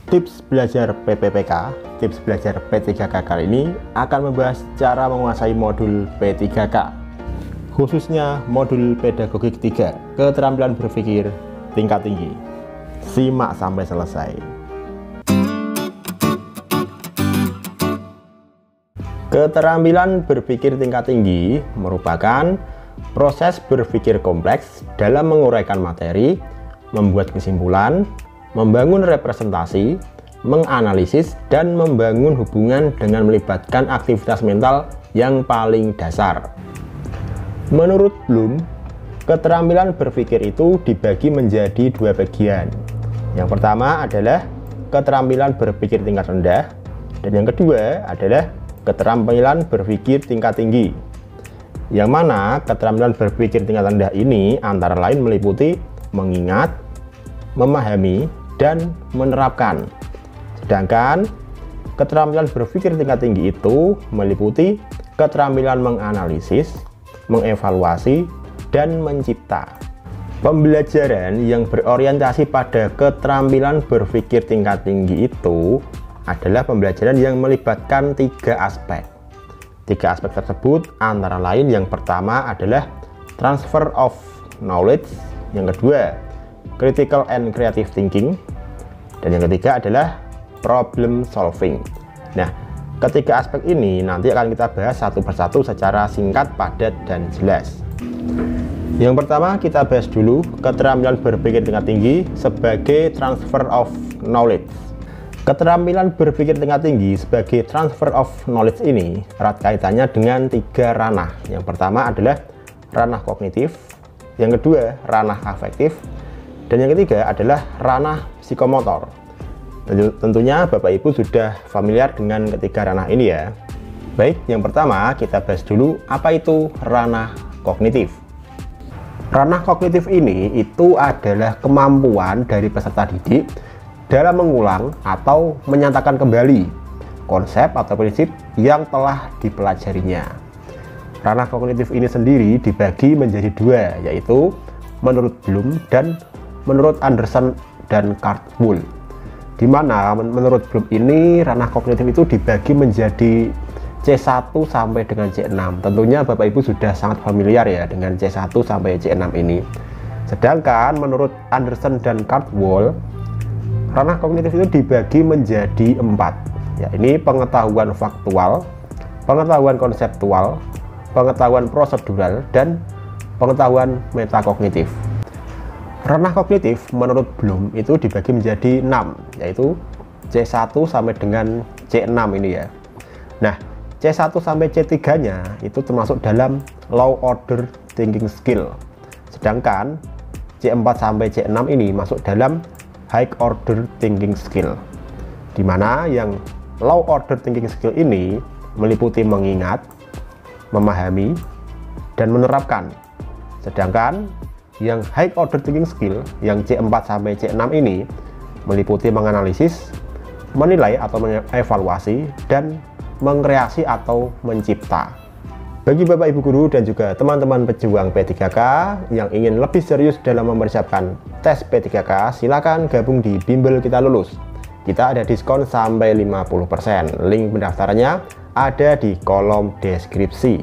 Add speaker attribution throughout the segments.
Speaker 1: Tips belajar PPPK, tips belajar P3K kali ini akan membahas cara menguasai modul P3K, khususnya modul pedagogik 3, keterampilan berpikir tingkat tinggi. Simak sampai selesai. Keterampilan berpikir tingkat tinggi merupakan proses berpikir kompleks dalam menguraikan materi, membuat kesimpulan, membangun representasi, menganalisis, dan membangun hubungan dengan melibatkan aktivitas mental yang paling dasar. Menurut Bloom, keterampilan berpikir itu dibagi menjadi dua bagian. Yang pertama adalah keterampilan berpikir tingkat rendah, dan yang kedua adalah keterampilan berpikir tingkat tinggi. Yang mana keterampilan berpikir tingkat rendah ini antara lain meliputi mengingat, memahami, dan menerapkan. Sedangkan keterampilan berpikir tingkat tinggi itu meliputi keterampilan menganalisis, mengevaluasi, dan mencipta. Pembelajaran yang berorientasi pada keterampilan berpikir tingkat tinggi itu adalah pembelajaran yang melibatkan tiga aspek. Tiga aspek tersebut antara lain yang pertama adalah transfer of knowledge, yang kedua critical and creative thinking, dan yang ketiga adalah problem solving. Nah, ketiga aspek ini nanti akan kita bahas satu persatu secara singkat, padat, dan jelas. Yang pertama kita bahas dulu keterampilan berpikir tingkat tinggi sebagai transfer of knowledge. Keterampilan berpikir tingkat tinggi sebagai transfer of knowledge ini erat kaitannya dengan tiga ranah. Yang pertama adalah ranah kognitif, yang kedua ranah afektif, dan yang ketiga adalah ranah psikomotor. Tentunya Bapak Ibu sudah familiar dengan ketiga ranah ini ya. Baik, yang pertama kita bahas dulu apa itu ranah kognitif. Ranah kognitif ini itu adalah kemampuan dari peserta didik dalam mengulang atau menyatakan kembali konsep atau prinsip yang telah dipelajarinya. Ranah kognitif ini sendiri dibagi menjadi dua, yaitu menurut Bloom dan menurut Anderson dan Cardwell. Di mana menurut Bloom ini ranah kognitif itu dibagi menjadi C1 sampai dengan C6. Tentunya Bapak Ibu sudah sangat familiar ya dengan C1 sampai C6 ini. Sedangkan menurut Anderson dan Cardwell, ranah kognitif itu dibagi menjadi 4. Ya, ini pengetahuan faktual, pengetahuan konseptual, pengetahuan prosedural, dan pengetahuan metakognitif. Ranah kognitif menurut Bloom itu dibagi menjadi 6, yaitu C1 sampai dengan C6 ini ya. Nah, C1 sampai C3 nya itu termasuk dalam low order thinking skill. Sedangkan C4 sampai C6 ini masuk dalam high order thinking skill. Dimana yang low order thinking skill ini meliputi mengingat, memahami, dan menerapkan. Sedangkan yang high order thinking skill yang C4 sampai C6 ini meliputi menganalisis, menilai atau mengevaluasi, dan mengkreasi atau mencipta. Bagi Bapak Ibu guru dan juga teman-teman pejuang P3K yang ingin lebih serius dalam mempersiapkan tes P3K, silakan gabung di Bimbel Kita Lulus. Kita ada diskon sampai 50%. Link pendaftarannya ada di kolom deskripsi.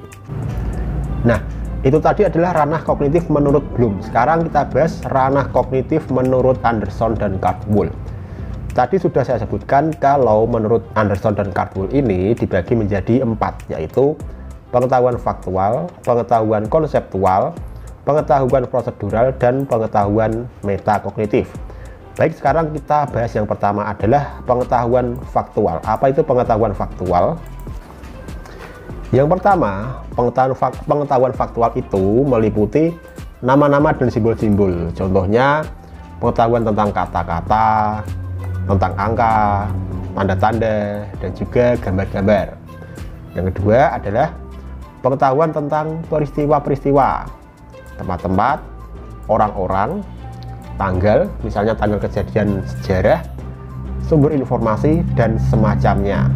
Speaker 1: Nah, itu tadi adalah ranah kognitif menurut Bloom. Sekarang kita bahas ranah kognitif menurut Anderson dan Cardwell. Tadi sudah saya sebutkan kalau menurut Anderson dan Cardwell ini dibagi menjadi 4, yaitu pengetahuan faktual, pengetahuan konseptual, pengetahuan prosedural, dan pengetahuan metakognitif. Baik, sekarang kita bahas yang pertama adalah pengetahuan faktual. Apa itu pengetahuan faktual? Yang pertama, pengetahuan faktual itu meliputi nama-nama dan simbol-simbol. Contohnya, pengetahuan tentang kata-kata, tentang angka, tanda-tanda, dan juga gambar-gambar. Yang kedua adalah pengetahuan tentang peristiwa-peristiwa, tempat-tempat, orang-orang, tanggal, misalnya tanggal kejadian sejarah, sumber informasi, dan semacamnya.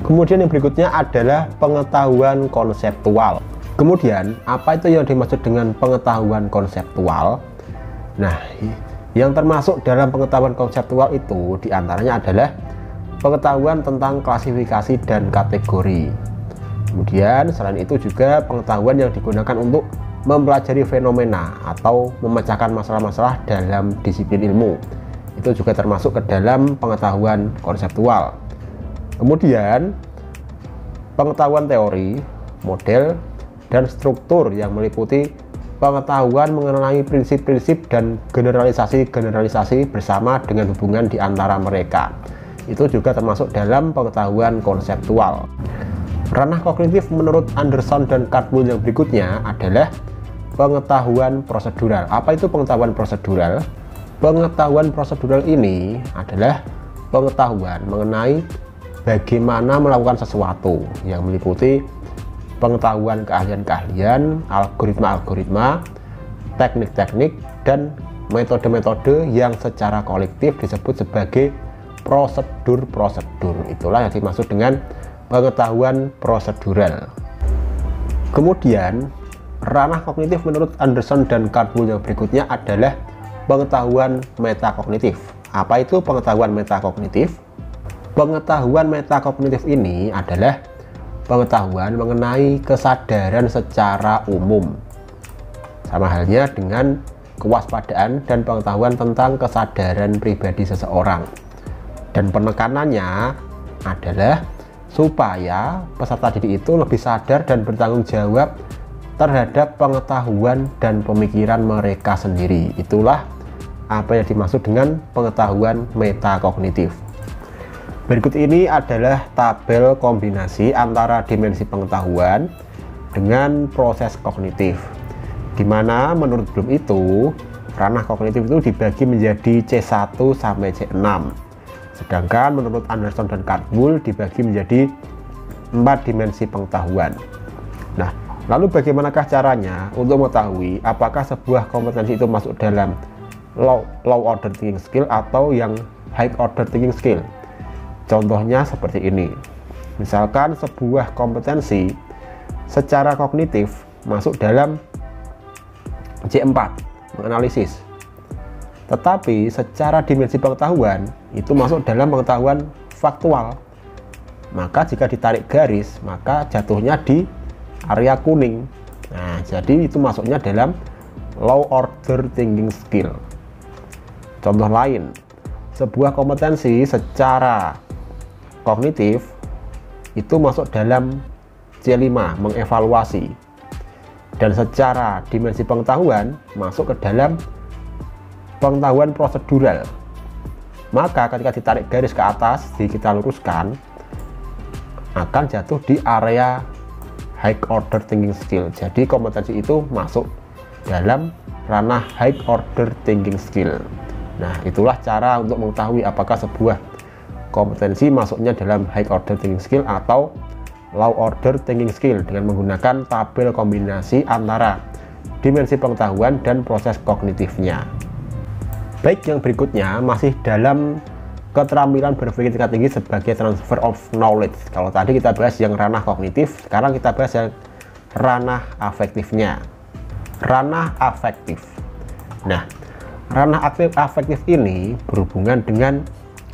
Speaker 1: Kemudian yang berikutnya adalah pengetahuan konseptual. Kemudian apa itu yang dimaksud dengan pengetahuan konseptual? Nah, Yang termasuk dalam pengetahuan konseptual itu diantaranya adalah pengetahuan tentang klasifikasi dan kategori. Kemudian selain itu juga pengetahuan yang digunakan untuk mempelajari fenomena atau memecahkan masalah-masalah dalam disiplin ilmu. Itu juga termasuk ke dalam pengetahuan konseptual. Kemudian pengetahuan teori, model, dan struktur yang meliputi pengetahuan mengenai prinsip-prinsip dan generalisasi-generalisasi bersama dengan hubungan di antara mereka. Itu juga termasuk dalam pengetahuan konseptual. Ranah kognitif menurut Anderson dan Catmull yang berikutnya adalah pengetahuan prosedural. Apa itu pengetahuan prosedural? Pengetahuan prosedural ini adalah pengetahuan mengenai bagaimana melakukan sesuatu yang meliputi pengetahuan keahlian-keahlian, algoritma-algoritma, teknik-teknik, dan metode-metode yang secara kolektif disebut sebagai prosedur-prosedur. Itulah yang dimaksud dengan pengetahuan prosedural. Kemudian, ranah kognitif menurut Anderson dan Catmull yang berikutnya adalah pengetahuan metakognitif. Apa itu pengetahuan metakognitif? Pengetahuan metakognitif ini adalah pengetahuan mengenai kesadaran secara umum, sama halnya dengan kewaspadaan dan pengetahuan tentang kesadaran pribadi seseorang. Dan penekanannya adalah supaya peserta didik itu lebih sadar dan bertanggung jawab terhadap pengetahuan dan pemikiran mereka sendiri. Itulah apa yang dimaksud dengan pengetahuan metakognitif. Berikut ini adalah tabel kombinasi antara dimensi pengetahuan dengan proses kognitif, di mana menurut Bloom itu ranah kognitif itu dibagi menjadi C1 sampai C6, sedangkan menurut Anderson dan Catmull dibagi menjadi 4 dimensi pengetahuan. Nah, lalu bagaimanakah caranya untuk mengetahui apakah sebuah kompetensi itu masuk dalam low order thinking skill atau yang high order thinking skill? Contohnya seperti ini. Misalkan sebuah kompetensi secara kognitif masuk dalam C4, menganalisis. Tetapi secara dimensi pengetahuan itu masuk dalam pengetahuan faktual. Maka jika ditarik garis, maka jatuhnya di area kuning. Nah, jadi itu masuknya dalam low order thinking skill. Contoh lain, sebuah kompetensi secara kognitif itu masuk dalam C5, mengevaluasi, dan secara dimensi pengetahuan masuk ke dalam pengetahuan prosedural. Maka ketika ditarik garis ke atas, kita luruskan, akan jatuh di area high order thinking skill. Jadi kompetensi itu masuk dalam ranah high order thinking skill. Nah, itulah cara untuk mengetahui apakah sebuah kompetensi masuknya dalam high order thinking skill atau low order thinking skill dengan menggunakan tabel kombinasi antara dimensi pengetahuan dan proses kognitifnya. Baik, yang berikutnya masih dalam keterampilan berpikir tingkat tinggi sebagai transfer of knowledge. Kalau tadi kita bahas yang ranah kognitif, sekarang kita bahas yang ranah afektifnya. Ranah afektif. Nah, ranah afektif ini berhubungan dengan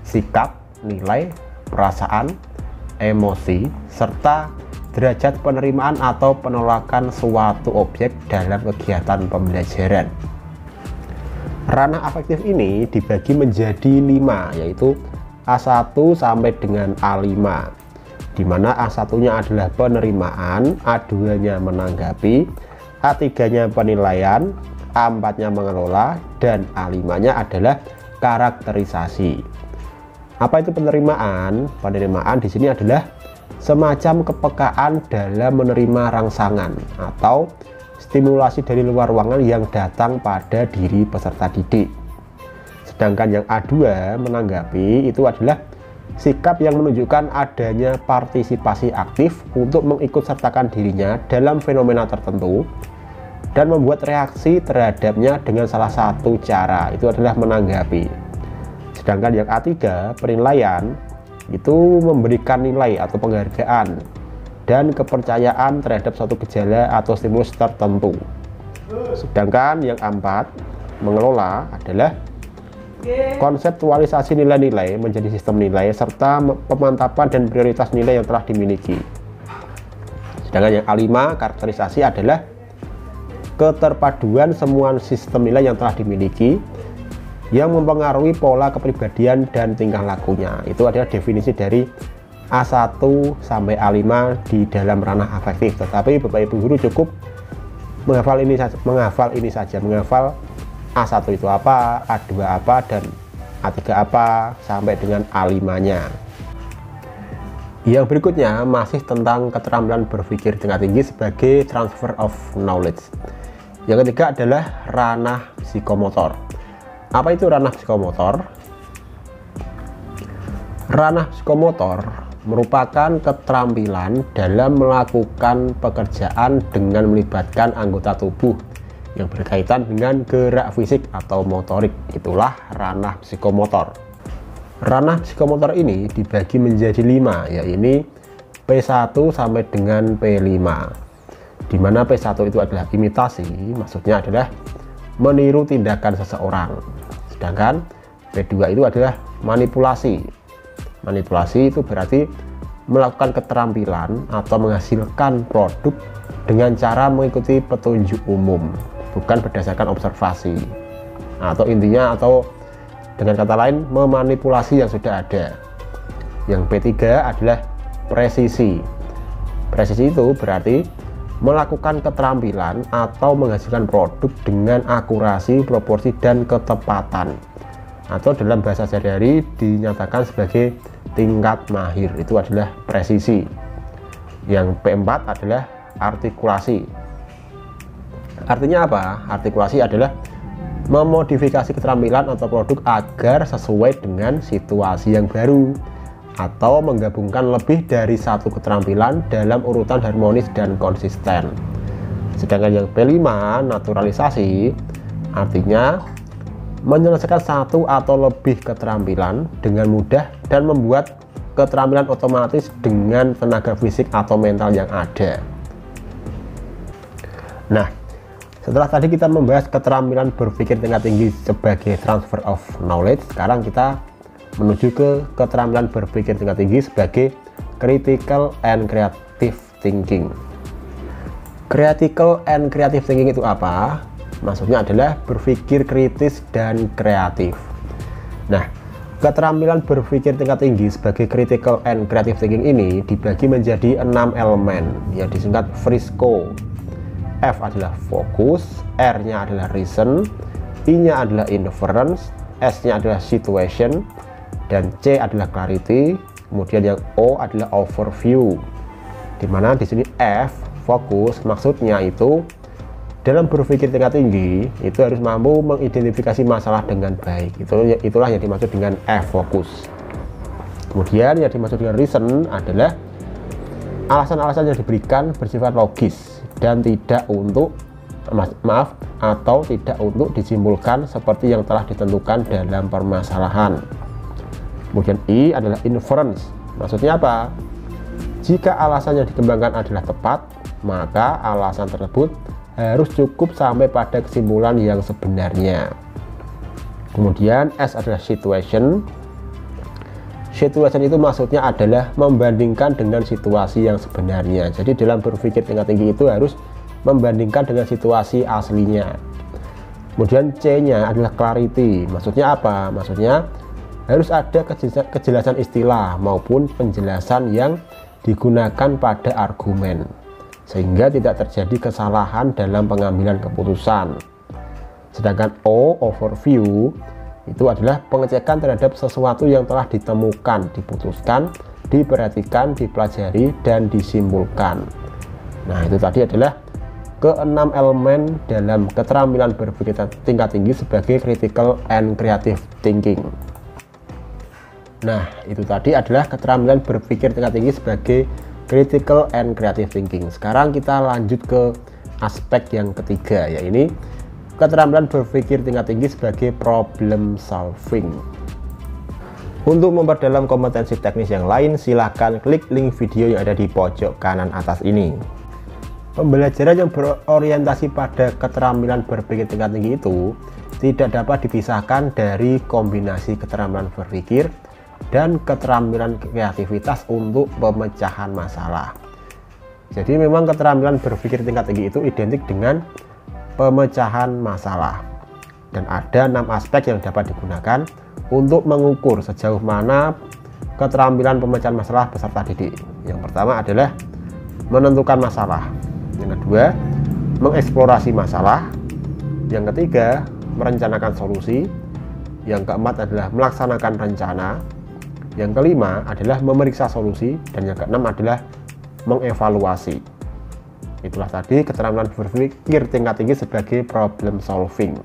Speaker 1: sikap, nilai, perasaan, emosi, serta derajat penerimaan atau penolakan suatu objek dalam kegiatan pembelajaran. Ranah afektif ini dibagi menjadi 5, yaitu A1 sampai dengan A5, di mana A1-nya adalah penerimaan, A2-nya menanggapi, A3-nya penilaian, A4-nya mengelola, dan A5-nya adalah karakterisasi. Apa itu penerimaan? Penerimaan di sini adalah semacam kepekaan dalam menerima rangsangan atau stimulasi dari luar ruangan yang datang pada diri peserta didik. Sedangkan yang A2 menanggapi itu adalah sikap yang menunjukkan adanya partisipasi aktif untuk mengikutsertakan dirinya dalam fenomena tertentu dan membuat reaksi terhadapnya dengan salah satu cara, itu adalah menanggapi. Sedangkan yang A3 penilaian itu memberikan nilai atau penghargaan dan kepercayaan terhadap suatu gejala atau stimulus tertentu. Sedangkan yang A4 mengelola adalah konseptualisasi nilai-nilai menjadi sistem nilai, serta pemantapan dan prioritas nilai yang telah dimiliki. Sedangkan yang A5, karakterisasi, adalah keterpaduan semua sistem nilai yang telah dimiliki yang mempengaruhi pola kepribadian dan tingkah lakunya. Itu adalah definisi dari A1 sampai A5 di dalam ranah afektif. Tetapi Bapak Ibu guru cukup menghafal ini saja, menghafal A1 itu apa, A2 apa, dan A3 apa, sampai dengan A5-nya. Yang berikutnya masih tentang keterampilan berpikir tingkat tinggi sebagai transfer of knowledge. Yang ketiga adalah ranah psikomotor. Apa itu ranah psikomotor? Ranah psikomotor merupakan keterampilan dalam melakukan pekerjaan dengan melibatkan anggota tubuh yang berkaitan dengan gerak fisik atau motorik. Itulah ranah psikomotor. Ranah psikomotor ini dibagi menjadi 5, yaitu P1 sampai dengan P5, di mana P1 itu adalah imitasi, maksudnya adalah meniru tindakan seseorang. Sedangkan P2 itu adalah manipulasi. Manipulasi itu berarti melakukan keterampilan atau menghasilkan produk dengan cara mengikuti petunjuk umum, bukan berdasarkan observasi. Atau intinya, atau dengan kata lain, memanipulasi yang sudah ada. Yang P3 adalah presisi. Presisi itu berarti melakukan keterampilan atau menghasilkan produk dengan akurasi, proporsi, dan ketepatan, atau dalam bahasa sehari-hari dinyatakan sebagai tingkat mahir. Itu adalah presisi. Yang P4 adalah artikulasi. Artinya apa? Artikulasi adalah memodifikasi keterampilan atau produk agar sesuai dengan situasi yang baru, atau menggabungkan lebih dari satu keterampilan dalam urutan harmonis dan konsisten. Sedangkan yang P5, naturalisasi, artinya menyelesaikan satu atau lebih keterampilan dengan mudah dan membuat keterampilan otomatis dengan tenaga fisik atau mental yang ada. Nah, setelah tadi kita membahas keterampilan berpikir tingkat tinggi sebagai transfer of knowledge, sekarang kita menuju ke keterampilan berpikir tingkat tinggi sebagai critical and creative thinking. Critical and creative thinking itu apa? Maksudnya adalah berpikir kritis dan kreatif. Nah, keterampilan berpikir tingkat tinggi sebagai critical and creative thinking ini dibagi menjadi 6 elemen yang disingkat Frisco. F adalah fokus, R-nya adalah reason, I-nya adalah inference, S-nya adalah situation, dan C adalah clarity. Kemudian yang O adalah overview. Dimana di sini F, fokus, maksudnya itu dalam berpikir tingkat tinggi itu harus mampu mengidentifikasi masalah dengan baik. Itulah yang dimaksud dengan F, fokus. Kemudian yang dimaksud dengan reason adalah alasan-alasan yang diberikan bersifat logis dan tidak untuk atau tidak untuk disimpulkan seperti yang telah ditentukan dalam permasalahan. Kemudian I adalah inference. Maksudnya apa? Jika alasan yang dikembangkan adalah tepat, maka alasan tersebut harus cukup sampai pada kesimpulan yang sebenarnya. Kemudian S adalah situation. Situation itu maksudnya adalah membandingkan dengan situasi yang sebenarnya. Jadi dalam berpikir tingkat tinggi itu harus membandingkan dengan situasi aslinya. Kemudian C-nya adalah clarity. Maksudnya apa? Maksudnya harus ada kejelasan istilah maupun penjelasan yang digunakan pada argumen, sehingga tidak terjadi kesalahan dalam pengambilan keputusan. Sedangkan O, overview, itu adalah pengecekan terhadap sesuatu yang telah ditemukan, diputuskan, diperhatikan, dipelajari, dan disimpulkan. Nah, itu tadi adalah keenam elemen dalam keterampilan berpikir tingkat tinggi sebagai critical and creative thinking. Nah, itu tadi adalah keterampilan berpikir tingkat tinggi sebagai critical and creative thinking. Sekarang kita lanjut ke aspek yang ketiga, yaitu keterampilan berpikir tingkat tinggi sebagai problem solving. Untuk memperdalam kompetensi teknis yang lain, silahkan klik link video yang ada di pojok kanan atas ini. Pembelajaran yang berorientasi pada keterampilan berpikir tingkat tinggi itu tidak dapat dipisahkan dari kombinasi keterampilan berpikir dan keterampilan kreativitas untuk pemecahan masalah. Jadi memang keterampilan berpikir tingkat tinggi itu identik dengan pemecahan masalah. Dan ada 6 aspek yang dapat digunakan untuk mengukur sejauh mana keterampilan pemecahan masalah peserta didik. Yang pertama adalah menentukan masalah. Yang kedua, mengeksplorasi masalah. Yang ketiga, merencanakan solusi. Yang keempat adalah melaksanakan rencana. Yang kelima adalah memeriksa solusi. Dan yang keenam adalah mengevaluasi. Itulah tadi keterampilan berpikir tingkat tinggi sebagai problem solving.